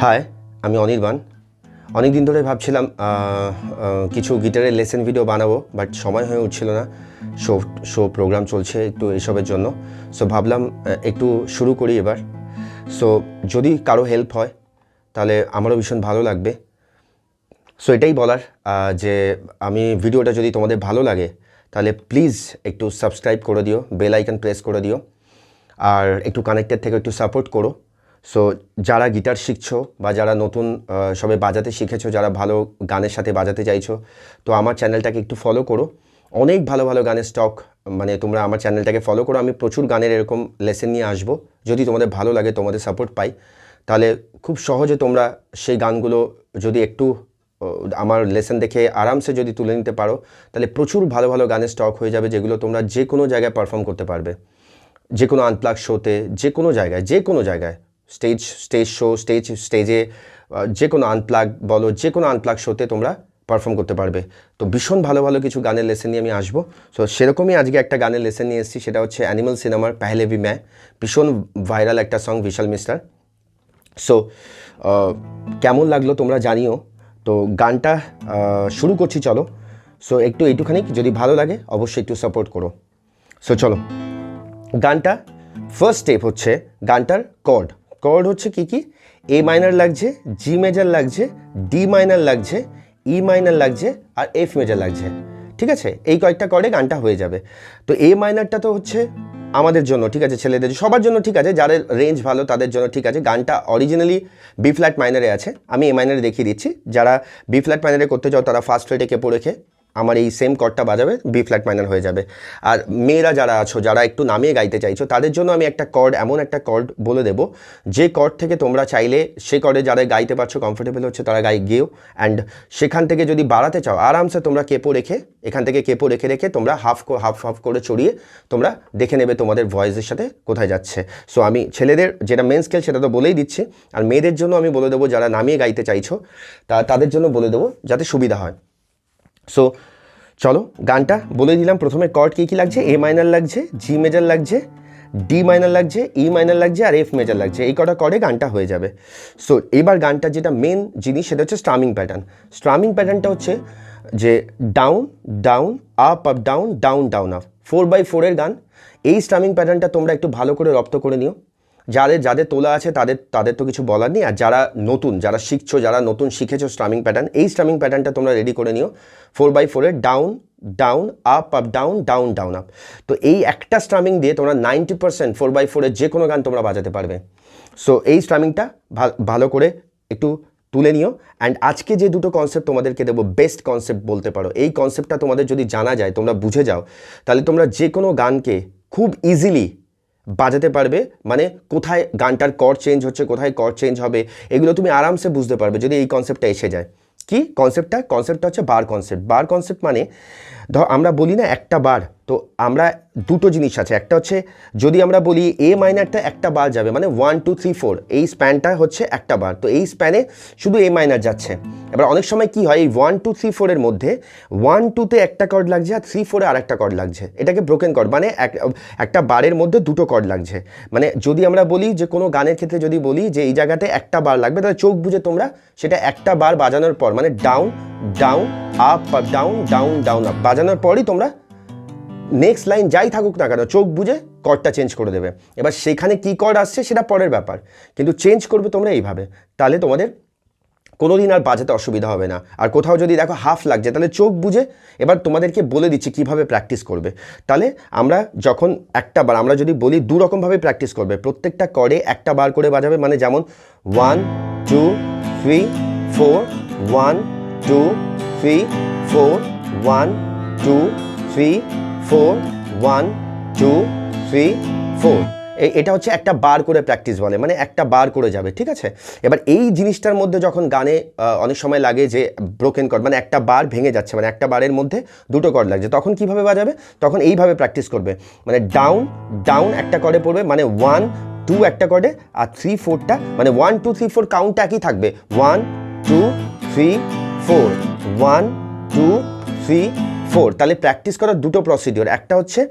High, আমি অনির্বাণ। অনেক দিন ধরে ভাবছিলাম কিছু গিটারের লেসন ভিডিও বানাবো, বাট সময় হয়ে উঠছিল না। শো প্রোগ্রাম চলছে একটু এসবের জন্য। সো ভাবলাম একটু শুরু করি এবার। সো যদি কারো হেল্প হয় তাহলে আমারও ভীষণ ভালো লাগবে। সো এটাই বলার যে আমি ভিডিওটা যদি তোমাদের ভালো লাগে তাহলে প্লিজ একটু সাবস্ক্রাইব করে দিও, বেল আইকন প্রেস করে দিও, আর একটু কানেক্টেড থেকে একটু সাপোর্ট করো। সো যারা গিটার শিখছো বা যারা নতুন সবে বাজাতে শিখেছো, যারা ভালো গানের সাথে বাজাতে চাইছো, তো আমার চ্যানেলটাকে একটু ফলো করো। অনেক ভালো ভালো গানের স্টক, মানে তোমরা আমার চ্যানেলটাকে ফলো করো। আমি প্রচুর গানের এরকম লেসন নিয়ে আসবো। যদি তোমাদের ভালো লাগে, তোমাদের সাপোর্ট পাই, তাহলে খুব সহজে তোমরা সেই গানগুলো যদি একটু আমার লেসন দেখে আরামসে যদি তুলে নিতে পারো, তাহলে প্রচুর ভালো ভালো গানের স্টক হয়ে যাবে, যেগুলো তোমরা যে কোনো জায়গায় পারফর্ম করতে পারবে। যে কোনো আনপ্লাগ শোতে, যে কোনো জায়গায় স্টেজ শো, স্টেজে যে কোনো আনপ্লাগ বলো, যে কোনো আনপ্লাগ শোতে তোমরা পারফর্ম করতে পারবে। তো ভীষণ ভালো ভালো কিছু গানের লেসন নিয়ে আমি আসবো। সো সেরকমই আজকে একটা গানের লেসন নিয়ে এসেছি, সেটা হচ্ছে অ্যানিমাল সিনেমার পেহলে ভি ম্যায়। ভীষণ ভাইরাল একটা সং, বিশাল মিস্টার। সো কেমন লাগলো তোমরা জানিও। তো গানটা শুরু করছি, চলো। সো একটুখানি যদি ভালো লাগে অবশ্যই একটু সাপোর্ট করো। সো চলো, গানটা ফার্স্ট স্টেপ হচ্ছে গানটার কর্ড হচ্ছে কি এ মাইনার লাগছে, জি মেজর লাগছে, ডি মাইনার লাগছে, ই মাইনার লাগছে, আর এফ মেজর লাগছে। ঠিক আছে, এই কয়েকটা কর্ডে গানটা হয়ে যাবে। তো এ মাইনারটা তো হচ্ছে আমাদের জন্য ঠিক আছে, ছেলেদের সবার জন্য ঠিক আছে, যাদের রেঞ্জ ভালো তাদের জন্য ঠিক আছে। গানটা অরিজিনালি বি ফ্ল্যাট মাইনারে আছে, আমি এ মাইনারে দেখিয়ে দিচ্ছি। যারা বি ফ্ল্যাট মাইনারে করতে চাও তারা ফার্স্ট ফ্রেটে কেপো রেখে আমার এই সেম কর্ডটা বাজাবে, বি ফ্ল্যাট মাইনার হয়ে যাবে। আর মেয়েরা যারা আছো, যারা একটু নামিয়ে গাইতে চাইছো, তাদের জন্য আমি একটা কর্ড, এমন একটা কর্ড বলে দেবো, যে কর্ড থেকে তোমরা চাইলে সেই কর্ডে যারা গাইতে পারছো, কমফোর্টেবল হচ্ছে, তারা গেও। অ্যান্ড সেখান থেকে যদি বাড়াতে চাও, আরামসে তোমরা কেপো রেখে, এখান থেকে কেপো রেখে তোমরা হাফ করে চড়িয়ে তোমরা দেখে নেবে তোমাদের ভয়েসের সাথে কোথায় যাচ্ছে। সো আমি ছেলেদের যেটা মেন স্কেল সেটা তো বলেই দিচ্ছি, আর মেয়েদের জন্য আমি বলে দেবো, যারা নামিয়ে গাইতে চাইছো তাদের জন্য বলে দেবো, যাতে সুবিধা হয়। সো চলো, গানটা বলে দিলাম। প্রথমে কর্ড কী লাগছে, এ মাইনার লাগছে, জি মেজর লাগছে, ডি মাইনার লাগছে, ই মাইনার লাগছে, আর এফ মেজর লাগছে। এই কটা কর্ডে গানটা হয়ে যাবে। সো এবার গানটা যেটা মেন জিনিস, সেটা হচ্ছে স্ট্রামিং প্যাটার্ন। স্ট্রামিং প্যাটার্নটা হচ্ছে যে down down up up down down down up, 4/4 গান। এই স্ট্রামিং প্যাটার্নটা তোমরা একটু ভালো করে রপ্ত করে নিও। যাদের তোলা আছে তাদের তো কিছু বলার নেই। আর যারা শিখছো, যারা নতুন শিখেছো স্ট্রামিং প্যাটার্ন, এই স্ট্রামিং প্যাটার্নটা তোমরা রেডি করে নিও। 4/4 down down up up down down down up. তো এই একটা স্ট্রামিং দিয়ে তোমরা 90% 4/4 যে কোনো গান তোমরা বাজাতে পারবে। সো এই স্ট্রামিংটা ভালো করে একটু তুলে নিও। অ্যান্ড আজকে যে দুটো কনসেপ্ট তোমাদেরকে দেবো, বেস্ট কনসেপ্ট বলতে পারো। এই কনসেপ্টটা তোমাদের যদি জানা যায়, তোমরা বুঝে যাও, তাহলে তোমরা যে কোনো গানকে খুব ইজিলি বাজাতে পারবে। মানে কোথায় গানটার কর্ড চেঞ্জ হচ্ছে, কোথায় কর্ড চেঞ্জ হবে, এগুলো তুমি আরামসে বুঝতে পারবে যদি এই কনসেপ্টটা এসে যায়। কি কনসেপ্টটা হচ্ছে বার কনসেপ্ট। মানে ধর আমরা বলি না একটা বার, তো আমরা দুটো জিনিস আছে। একটা হচ্ছে যদি আমরা বলি এ মাইনারটা একটা বার যাবে, মানে 1 2 3 4, এই স্প্যানটা হচ্ছে একটা বার। তো এই স্প্যানে শুধু এ মাইনার যাচ্ছে। এবার অনেক সময় কি হয়, এই 1 2 3 4 এর মধ্যে 1 2-তে একটা কর্ড লাগছে, আর 3 4-এ আর একটা কর্ড লাগছে। এটাকে ব্রোকেন কর্ড, মানে একটা বারের মধ্যে দুটো কর্ড লাগছে। মানে যদি আমরা বলি যে কোনো গানের ক্ষেত্রে যদি বলি যে এই জায়গাতে একটা বার লাগবে, তাহলে চোখ বুঝে তোমরা সেটা একটা বার বাজানোর পর, মানে down down up up down down down up বাজানোর পরই তোমরা নেক্সট লাইন যাই থাকুক না কেন, চোখ বুঝে কর্ডটা চেঞ্জ করে দেবে। এবার সেখানে কী কর্ড আসছে সেটা পরের ব্যাপার, কিন্তু চেঞ্জ করবে তোমরা এইভাবে। তাহলে তোমাদের কোনো দিন আর বাজাতে অসুবিধা হবে না। আর কোথাও যদি দেখো হাফ লাগছে, তাহলে চোখ বুঝে, এবার তোমাদেরকে বলে দিচ্ছি কীভাবে প্র্যাকটিস করবে। তাহলে আমরা যখন একটা বার, আমরা যদি বলি দু রকমভাবে প্র্যাকটিস করবে। প্রত্যেকটা কর্ডে একটা বার করে বাজাবে, মানে যেমন 1 2 3 4 1 2 3 4 1 2 3 4 1 2 3 4। এটা হচ্ছে একটা বার করে প্র্যাকটিস বলে, মানে একটা বার করে যাবে। ঠিক আছে, এবার এই জিনিসটার মধ্যে যখন গানে অনেক সময় লাগে যে ব্রোকেন কর্ড, মানে একটা বার ভেঙে যাচ্ছে, মানে একটা বারের মধ্যে দুটো কর্ড লাগছে, তখন কিভাবে বাজাবে, তখন এইভাবে প্র্যাকটিস করবে। মানে ডাউন ডাউন একটা কর্ডে পড়বে, মানে 1 2 একটা কর্ডে, আর 3 4টা, মানে 1 2 3 4 কাউন্ট একই থাকবে, 1 2 3 4 1 2 3 4। তাহলে প্র্যাকটিস করার দুটো প্রসিডিওর, একটা হচ্ছে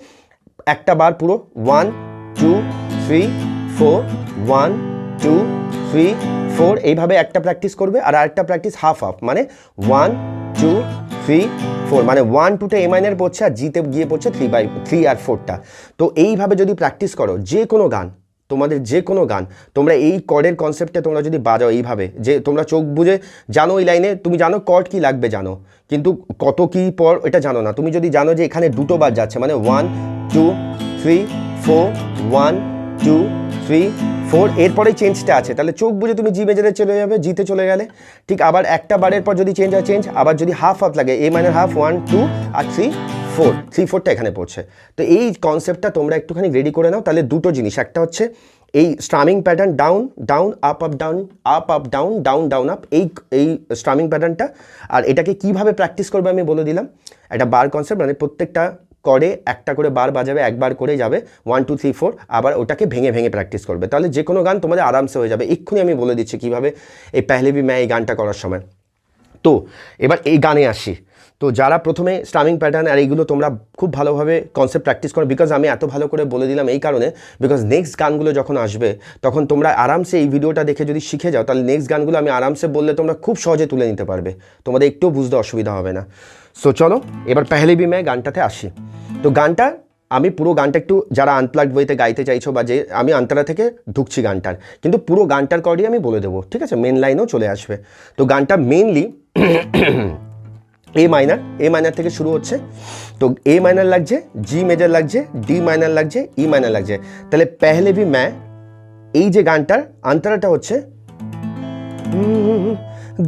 একটা বার পুরো 1 2 3 4 1 2 3 4 এইভাবে একটা প্র্যাকটিস করবে, আর আরেকটা প্র্যাকটিস হাফ হাফ, মানে 1 2 3 4, মানে 1 2টা এ মাইনার পড়ছে আর জিতে গিয়ে পড়ছে 3 আর 4টা। তো এইভাবে যদি প্র্যাকটিস করো যে কোনো গান, তোমাদের যে কোনো গান, তোমরা এই কর্ডের কনসেপ্টে তোমরা যদি বাজাও এইভাবে, যে তোমরা চোখ বুঝে জানো ওই লাইনে, তুমি জানো কর্ড কি লাগবে জানো, কিন্তু কত কি পর এটা জানো না। তুমি যদি জানো যে এখানে দুটো বার যাচ্ছে, মানে 1 2 3 4 1 2 3 4, এরপরেই চেঞ্জটা আছে, তাহলে চোখ বুঝে তুমি জি মেজারে চলে যাবে, জিতে চলে গেলে। ঠিক আবার একটা বারের পর যদি চেঞ্জ হয় চেঞ্জ, আবার যদি হাফ হাফ লাগে এ মাইনার হাফ 1 2 আর 3 4টা এখানে পড়ছে। তো এই কনসেপ্টটা তোমরা একটুখানি রেডি করে নাও, তাহলে দুটো জিনিস, একটা হচ্ছে এই strumming pattern down down up up down up up down down down up, এই স্ট্রামিং প্যাটার্নটা, আর এটাকে কিভাবে প্র্যাকটিস করবে আমি বলে দিলাম। একটা বার কনসেপ্ট, মানে প্রত্যেকটা করে একটা করে বার বাজাবে, একবার করে যাবে 1 2 3 4, আবার ওটাকে ভেঙে ভেঙে প্র্যাকটিস করবে, তাহলে যে কোনো গান তোমাদের আরামসে হয়ে যাবে। এক্ষুনি আমি বলে দিচ্ছি কীভাবে এই পেহলে ভি ম্যায় এই গানটা করার সময়। তো এবার এই গানে আসি। তো যারা প্রথমে স্ট্রামিং প্যাটার্ন আর এইগুলো তোমরা খুব ভালোভাবে কনসেপ্ট প্র্যাকটিস করো, বিকজ আমি এত ভালো করে বলে দিলাম এই কারণে, বিকজ নেক্সট গানগুলো যখন আসবে তখন তোমরা আরামসে এই ভিডিওটা দেখে যদি শিখে যাও, তাহলে নেক্সট গানগুলো আমি আরামসে বললে তোমরা খুব সহজে তুলে নিতে পারবে, তোমাদের একটুও বুঝতে অসুবিধা হবে না। সো চলো এবার পেহলে ভি ম্যায় গানটাতে আসি। তো গানটা আমি পুরো গানটা একটু, যারা আনপ্লাগড ওয়েতে গাইতে চাইছো, বা যে আমি আন্তরা থেকে ঢুকছি গানটার, কিন্তু পুরো গানটার কর্ডই আমি বলে দেবো, ঠিক আছে, মেন লাইনও চলে আসবে। তো গানটা মেনলি এ মাইনার থেকে শুরু হচ্ছে। তো এ মাইনার লাগছে, জি মেজর লাগছে, ডি মাইনার লাগছে, ই মাইনার লাগছে, তাহলে পেহলে ভি ম্যায় এই যে গানটার আন্তরাটা হচ্ছে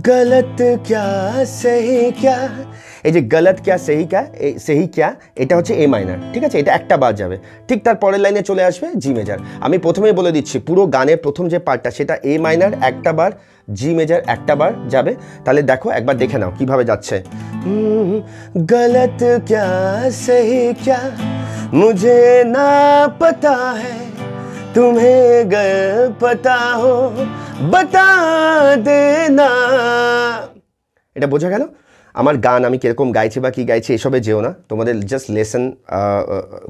গলত ক্যা সহি ক্যা, এই যে গলত ক্যা সহি ক্যা এটা হচ্ছে এ মাইনার, ঠিক আছে, এটা একটা বার যাবে। ঠিক তার পরের লাইনে চলে আসবে জি মেজর। আমি প্রথমেই বলে দিচ্ছি পুরো গানের প্রথম যে পার্টটা সেটা এ মাইনার একটা বার, জি মেজর একটা বার যাবে। তাহলে দেখো একবার দেখে নাও কিভাবে যাচ্ছে। গলত ক্যা সহি ক্যা মুঝে না পতা হ্যায় तुम्हें अगर पता हो बता देना। এটা বোঝা গেল? আমার গান আমি কিরকম গাইছি বা কী গাইছি এসবে যেও না, তোমাদের জাস্ট লেসন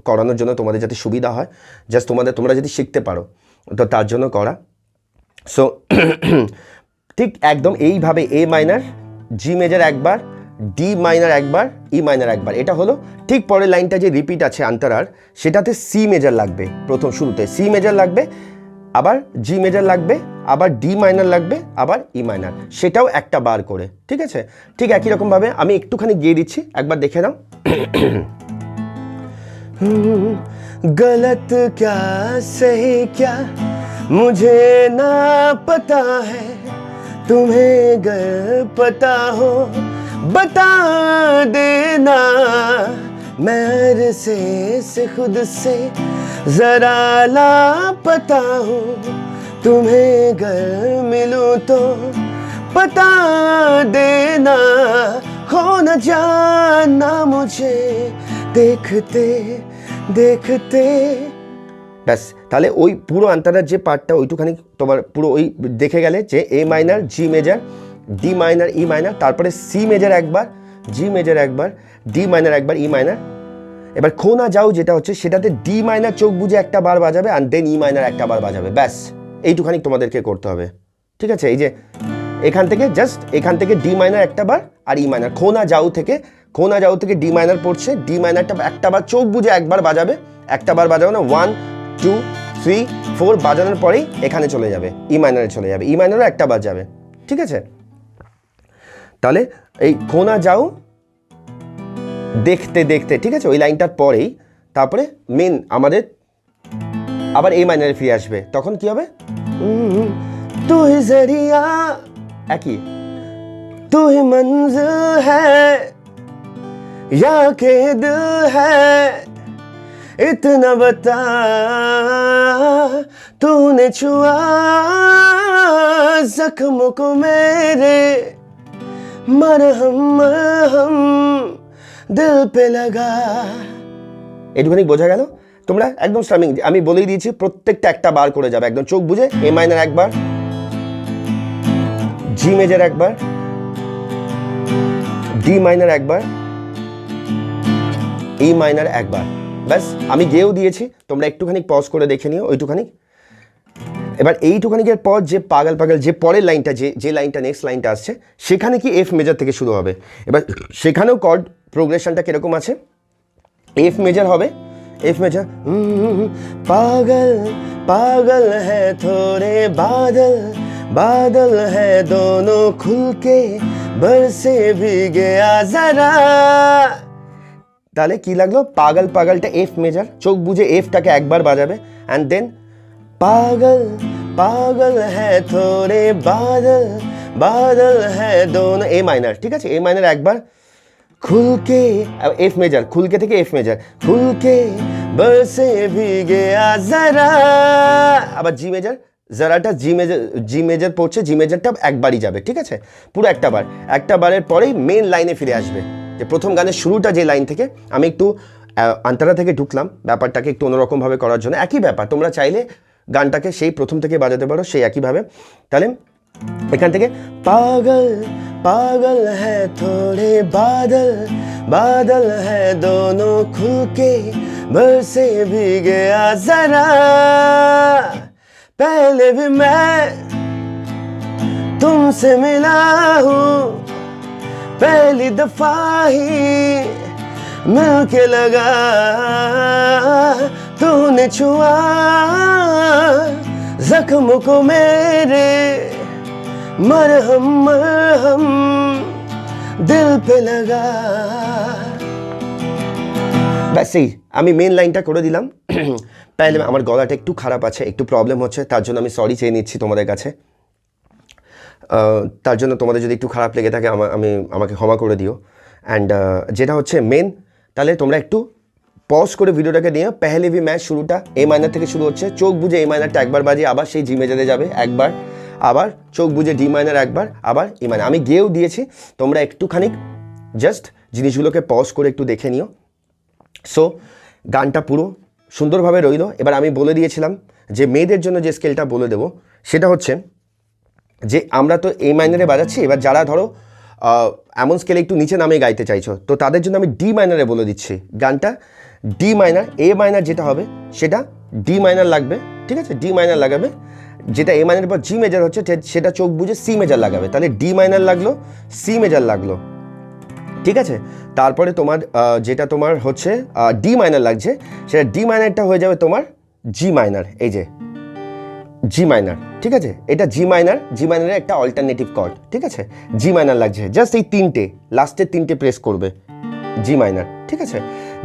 করানোর জন্য, তোমাদের যাতে সুবিধা হয়, জাস্ট তোমরা যদি শিখতে পারো তো তার জন্য করা। সো ঠিক একদম এইভাবে এ মাইনার, জি মেজর একবার, ডি মাইনার একবার, ই মাইনার একবার, এটা হলো। ঠিক পরের লাইনটা যে রিপিট আছে আন্তরার, সেটাতে সি মেজর লাগবে, প্রথম শুরুতে সি মেজর লাগবে, আবার জি মেজর লাগবে, আবার ডি মাইনার লাগবে, আবার ই মাইনার, সেটাও একটা বার করে, ঠিক আছে। ঠিক একই রকমভাবে আমি একটুখানি গিয়ে দিচ্ছি, একবার দেখে নাও। গলত ক্যা সহি ক্যা মুঝে না পতা হ্যায় तुम्हें अगर पता हो बता देना। मैं अरसे से खुद से जरा लापता हूँ तुम्हें अगर मिलूँ तो बता देना। खो न जाना मुझे देखते देखते। ব্যাস, তাহলে ওই পুরো আন্তরার যে পার্টটা ওইটুখানি তোমার পুরো ওই দেখে গেলে যে A minor, G major, D minor, E minor, তারপরে সি মেজর একবার, জি মেজর একবার, ডি মাইনার একবার, ই মাইনার। এবার খো না যাও যেটা হচ্ছে সেটাতে ডি মাইনার চোখ বুঝে একটা বার বাজাবে, আর দেন ই মাইনার একটা বার বাজাবে, ব্যাস এইটুখানি তোমাদেরকে করতে হবে, ঠিক আছে। এই যে এখান থেকে জাস্ট এখান থেকে ডি মাইনার একটা বার আর ই মাইনার, খো না যাও থেকে ডি মাইনার পড়ছে, ডি মাইনারটা একটা বার চোখ বুঝে একবার বাজাবে, একটা বার বাজাবে না, 1 2 3 4 বাজানোর পরেই এখানে চলে যাবে, ই মাইনারে চলে যাবে, ই মাইনারও একটা বার যাবে, ঠিক আছে। তাহলে এই খোনা যাও দেখতে দেখতে, ঠিক আছে, ওই লাইনটার পরেই তারপরে মেন আমাদের আবার এই মাইনারে ফিরে আসবে, তখন কি হবে, তু হি জরিয়া, একই তু হি মঞ্জিল হ্যায় ইয়া কে দিল হ্যায় इतना बता तूने छुआ जख्मों को मेरे मरहम मरहम दिल पे लगा। এটুখানি বোঝা গেল? তোমরা একদম স্ট্রামিং আমি বলেই দিয়েছি, প্রত্যেকটা একটা বার করে যাবে একদম চোখ বুঝে। এ মাইনার একবার, জি মেজর একবার, ডি মাইনার একবার, ই মাইনার একবার, ব্যাস। আমি গেয়েও দিয়েছি, তোমরা একটুখানি পজ করে দেখে নিও ওইটুখানি। এবার এইটুখানিকের পর যে পাগল পাগল যে পরের লাইনটা যে লাইনটা নেক্সট লাইনটা আসছে সেখানে কি এফ মেজর থেকে শুরু হবে। এবার সেখানেও কর্ড প্রোগ্রেশনটা কীরকম আছে, এফ মেজর হবে, एफ मेजर पागल पागल है थोड़े बादल बादल है दोनों खुल के बरसे भी गया जरा। তাহলে কি লাগলো, পাগল পাগলটা এফ মেজর, চোখ বুঝে এফটাকে একবার বাজাবে অ্যান্ড দেন পাগল পাগল হ্যাঁ থোড়ে বাদল বাদল হ্যাঁ দোনো, এ মাইনার, ঠিক আছে, এ মাইনার একবার, খুলকে এফ মেজর, খুলকে থেকে এফ মেজর, খুলকে বরসে ভি গয়া জরা, আবার জি মেজর, জারাটা জি মেজর পড়ছে, জি মেজরটা একবারই যাবে, ঠিক আছে, পুরো একটা বারের পরেই মেন লাইনে ফিরে আসবে। যে প্রথম গানের শুরুটা যে লাইন থেকে, আমি একটু আন্তরা থেকে ঢুকলাম ব্যাপারটাকে একটু অন্যরকমভাবে করার জন্য, একই ব্যাপার, তোমরা চাইলে গানটাকে সেই প্রথম থেকে বাজাতে পারো সেই একইভাবে। তাহলে এখান থেকে পাগল पागल है थोड़े बादल बादल है दोनों खुल के बरसे भी गया जरा, पहले भी मैं तुमसे मिला हूँ पहली दफा ही मिलके लगा, तूने छुआ जख्म को मेरे मरहम मरहम दिल पे लगा। ব্যাস এই আমি মেন লাইনটা করে দিলাম। তাহলে আমার গলাটা একটু খারাপ আছে, একটু প্রবলেম হচ্ছে, তার জন্য আমি সরি চেয়ে নিচ্ছি তোমাদের কাছে। তার জন্য তোমাদের যদি একটু খারাপ লেগে থাকে আমাকে ক্ষমা করে দিও। অ্যান্ড যেটা হচ্ছে মেন, তাহলে তোমরা একটু পজ করে ভিডিওটাকে নিয়ে পেহলে ভি ম্যাচ শুরুটা এ মাইনার থেকে শুরু হচ্ছে, চোখ বুঝে এ মাইনারটা একবার বাজিয়ে আবার সেই জি মেজারে যাবে একবার, আবার চোখ বুঝে ডি মাইনার একবার, আবার ই মাইনার। আমি গেয়েও দিয়েছি, তোমরা একটুখানি জাস্ট জিনিসগুলোকে পজ করে একটু দেখে নিও। সো গানটা পুরো সুন্দরভাবে রইল। এবার আমি বলে দিয়েছিলাম যে মেয়েদের জন্য যে স্কেলটা বলে দেবো সেটা হচ্ছে যে আমরা তো এ মাইনারে বাজাচ্ছি, এবার যারা ধরো এমন স্কেলে একটু নিচে নামে গাইতে চাইছো তো তাদের জন্য আমি ডি মাইনারে বলে দিচ্ছি গানটা। ডি মাইনার, এ মাইনার যেটা হবে সেটা ডি মাইনার লাগবে, ঠিক আছে, ডি মাইনার লাগাবে, যেটা এ মাইনারের পর জি মেজার হচ্ছে সেটা চোখ বুঝে সি মেজার লাগাবে, তাহলে ডি মাইনার লাগলো, সি মেজার লাগলো, ঠিক আছে। তারপরে তোমার যেটা তোমার হচ্ছে ডি মাইনার লাগছে সেটা ডি মাইনারটা হয়ে যাবে তোমার জি মাইনার, এই যে জি মাইনার, ঠিক আছে, এটা জি মাইনারের একটা অল্টারনেটিভ কর্ড, ঠিক আছে, জি মাইনার লাগছে, জাস্ট এই তিনটে লাস্টের তিনটে প্রেস করবে জি মাইনার, ঠিক আছে,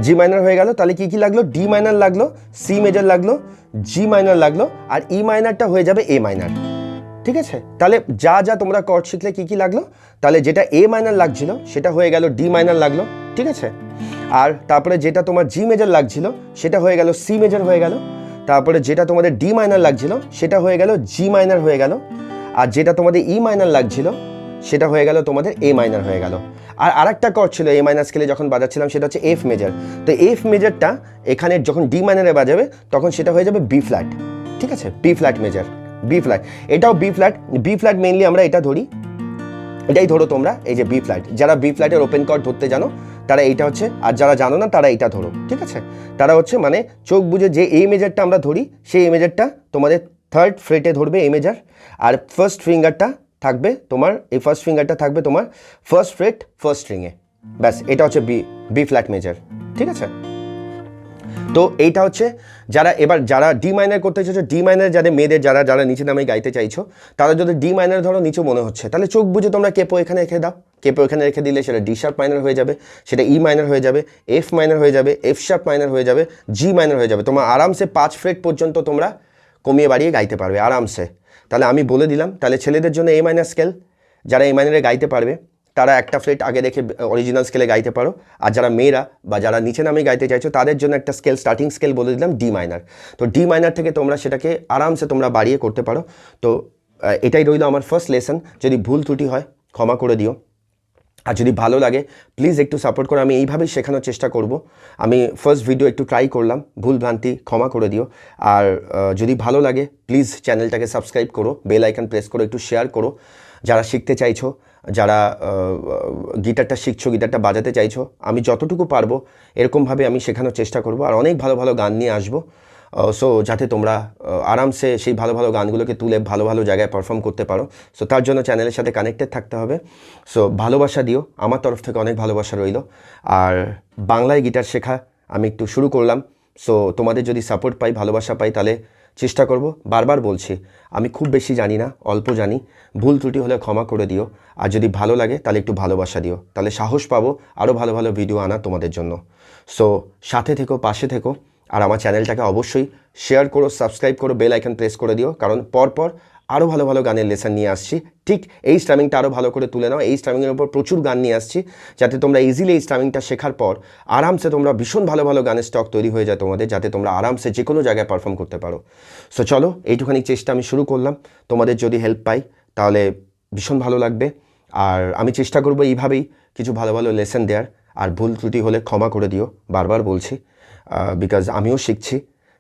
জি মাইনার হয়ে গেল। তাহলে কি লাগলো, ডি মাইনার লাগলো, সি মেজর লাগলো, জি মাইনার লাগলো, আর ই মাইনারটা হয়ে যাবে এ মাইনার, ঠিক আছে। তাহলে যা যা তোমরা কর্ড শিখলে কি লাগলো, তাহলে যেটা এ মাইনার লাগছিল সেটা হয়ে গেল ডি মাইনার লাগলো, ঠিক আছে, আর তারপরে যেটা তোমার জি মেজর লাগছিল সেটা হয়ে গেল সি মেজর হয়ে গেল, তারপরে যেটা তোমাদের ডি মাইনার লাগছিল সেটা হয়ে গেল জি মাইনার হয়ে গেল, আর যেটা তোমাদের ই মাইনার লাগছিল সেটা হয়ে গেল তোমাদের এ মাইনার হয়ে গেল। আর আরেকটা কর্ড ছিল এ মাইনার স্কেলে যখন বাজাচ্ছিলাম সেটা হচ্ছে এফ মেজর, তো এফ মেজরটা এখানে যখন ডি মাইনারে বাজাবে তখন সেটা হয়ে যাবে বি ফ্ল্যাট, ঠিক আছে, B flat major, B flat, এটাও B flat, B flat mainly আমরা এটা ধরি, এটাই ধরো তোমরা, এই যে বি ফ্ল্যাট, যারা বি ফ্ল্যাটের ওপেন কর্ড ধরতে জানো তারা এইটা হচ্ছে, আর যারা জানো না তারা এইটা ধরো, ঠিক আছে, তারা হচ্ছে মানে চোখ বুঝে যে এই মেজারটা আমরা ধরি সেই এই মেজারটা তোমাদের থার্ড ফ্রেটে ধরবে এই মেজার, আর ফার্স্ট ফিঙ্গারটা থাকবে তোমার, এই ফার্স্ট ফিঙ্গারটা থাকবে তোমার ফার্স্ট ফ্রেট ফার্স্ট স্ট্রিংয়ে, ব্যাস এটা হচ্ছে বি ফ্ল্যাট মেজার, ঠিক আছে। তো এইটা হচ্ছে যারা ডি মাইনার করতে চাইছো, ডি মাইনার যাদের মেয়েদের যারা নিচে নামে গাইতে চাইছো তারা যদি ডি মাইনার ধরো নিচে মনে হচ্ছে, তাহলে চোখ বুঝে তোমরা কেপো এখানে রেখে দাও, কেপো এখানে রেখে দিলে সেটা ডি শার্প মাইনার হয়ে যাবে, সেটা ই মাইনার হয়ে যাবে, এফ মাইনার হয়ে যাবে, এফ শার্প মাইনার হয়ে যাবে, জি মাইনার হয়ে যাবে, তোমরা আরামসে 5 ফ্রেট পর্যন্ত তোমরা কমিয়ে বাড়িয়ে গাইতে পারবে আরামসে। তাহলে আমি বলে দিলাম, তাহলে ছেলেদের জন্য এ মাইনার স্কেল, যারা এ মাইনারে গাইতে পারবে তারা একটা ফ্রেট আগে রেখে অরিজিনাল স্কেলে গাইতে পারো, আর যারা মেয়েরা বা যারা নিচে নামে গাইতে চাইছো তাদের জন্য একটা স্কেল, স্টার্টিং স্কেল বলে দিলাম ডি মাইনার। তো ডি মাইনার থেকে তোমরা সেটাকে আরামসে তোমরা বাড়িয়ে করতে পারো। তো এটাই রইল আমার ফার্স্ট লেসন, যদি ভুল ত্রুটি হয় ক্ষমা করে দিও, আর যদি ভালো লাগে প্লিজ একটু সাপোর্ট করো, আমি এইভাবেই শেখানোর চেষ্টা করব। আমি ফার্স্ট ভিডিও একটু ট্রাই করলাম, ভুল ভ্রান্তি ক্ষমা করে দিও, আর যদি ভালো লাগে প্লিজ চ্যানেলটাকে সাবস্ক্রাইব করো, বেল আইকন প্রেস করো, একটু শেয়ার করো, যারা শিখতে চাইছো, যারা গিটারটা শিখছো, গিটারটা বাজাতে চাইছো, আমি যতটুকু পারবো এরকমভাবে আমি শেখানোর চেষ্টা করব, আর অনেক ভালো ভালো গান নিয়ে আসবো। সো যাতে তোমরা আরামসে সেই ভালো ভালো গানগুলোকে তুলে ভালো ভালো জায়গায় পারফর্ম করতে পারো। সো তার জন্য চ্যানেলের সাথে কানেক্টেড থাকতে হবে। সো ভালোবাসা দিও, আমার তরফ থেকে অনেক ভালোবাসা রইল। আর বাংলায় গিটার শেখা আমি একটু শুরু করলাম। সো তোমাদের যদি সাপোর্ট পাই, ভালোবাসা পাই, তাহলে চেষ্টা করব। বারবার বলছি, আমি খুব বেশি জানি না, অল্প জানি। ভুল ত্রুটি হলে ক্ষমা করে দিও। আর যদি ভালো লাগে তাহলে একটু ভালোবাসা দিও, তাহলে সাহস পাবো আরও ভালো ভালো ভিডিও আনা তোমাদের জন্য। সো সাথে থেকো, পাশে থেকো। আর আমার চ্যানেলটাকে অবশ্যই শেয়ার করো, সাবস্ক্রাইব করো, বেল আইকন প্রেস করে দিও, কারণ পরপর আরও ভালো ভালো গানের লেসন নিয়ে আসছি। ঠিক এই স্ট্রামিংটা আরও ভালো করে তুলে নাও। এই স্ট্রামিংয়ের উপর প্রচুর গান নিয়ে আসছি, যাতে তোমরা ইজিলি এই স্ট্রামিংটা শেখার পর আরামসে তোমরা ভীষণ ভালো ভালো গানের স্টক তৈরি হয়ে যায় তোমাদের, যাতে তোমরা আরামসে যে কোনো জায়গায় পারফর্ম করতে পারো। সো চলো, এইটুখানি চেষ্টা আমি শুরু করলাম। তোমাদের যদি হেল্প পাই তাহলে ভীষণ ভালো লাগবে। আর আমি চেষ্টা করবো এইভাবেই কিছু ভালো ভালো লেসন দেওয়ার। আর ভুল ত্রুটি হলে ক্ষমা করে দিও, বারবার বলছি, বিকজ আমিও শিখছি।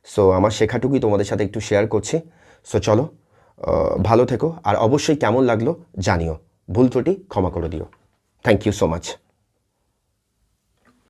সো আমার শেখাটুকুই তোমাদের সাথে একটু শেয়ার করছি। সো চলো, ভালো থেকো। আর অবশ্যই কেমন লাগলো জানিও, ভুল ত্রুটি ক্ষমা করে দিও। Thank you so much.